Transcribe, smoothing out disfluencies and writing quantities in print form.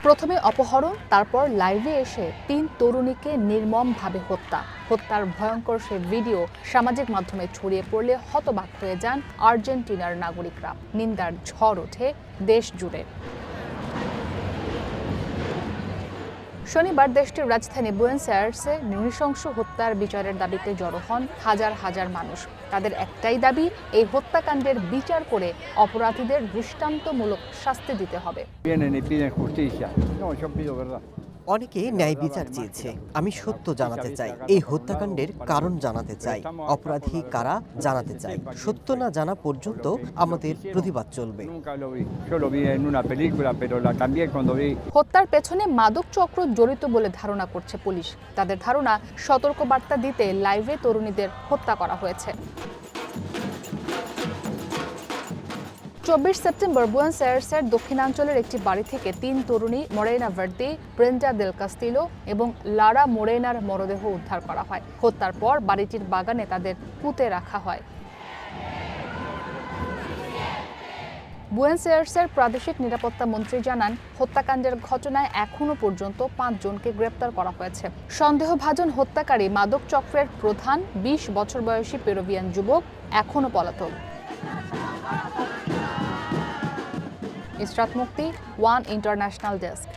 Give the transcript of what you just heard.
প্রথমে অপহরণ, তারপর লাইভে এসে ৩ তরুণীকে নির্মমভাবে হত্যার ভয়ঙ্কর সে ভিডিও সামাজিক মাধ্যমে ছড়িয়ে পড়লে হতবাক হয়ে যান আর্জেন্টিনার নাগরিকরা। নিন্দার ঝড় ওঠে দেশ জুড়ে। শনিবার দেশটির রাজধানী বুয়েনোস আয়ার্সে নৃশংস হত্যার বিচারের দাবিতে জড়ো হন হাজার হাজার মানুষ। তাদের একটাই দাবি, এই হত্যাকাণ্ডের বিচার করে অপরাধীদের দৃষ্টান্তমূলক শাস্তি দিতে হবে। অনেকে ন্যায় বিচার চেয়েছে। আমি সত্য জানাতে চাই, এই হত্যাকাণ্ডের কারণ জানাতে চাই, অপরাধী কারা জানাতে চাই। সত্য না জানা পর্যন্ত আমাদের প্রতিবাদ চলবে। হত্যার পেছনে মাদক চক্র জড়িত বলে ধারণা করছে পুলিশ। তাদের ধারণা, সতর্কবার্তা দিতে লাইভে তরুণীদের হত্যা করা হয়েছে। 24 সেপ্টেম্বর বুয়েনোস আয়ার্সের দক্ষিণাঞ্চলের একটি বাড়ি থেকে ৩ তরুণী মোরেনা ভার্দি, ব্রেন্ডা দেল কাস্তিলো এবং লারা মোরেনার মরদেহ উদ্ধার করা হয়। হত্যার পর বাড়িটির বাগানে তাদের পুঁতে রাখা হয়। বুয়েনোস আয়ার্সের প্রাদেশিক নিরাপত্তা মন্ত্রী জানান, হত্যাকাণ্ডের ঘটনায় এখনো পর্যন্ত 5 জনকে গ্রেপ্তার করা হয়েছে। সন্দেহভাজন হত্যাকারী মাদক চক্রের প্রধান 20 বছর বয়সী পেরুভিয়ান যুবক এখনো পলাতক। ইসরাত মুক্তি, ওয়ান ইন্টারন্যাশনাল ডেস্ক।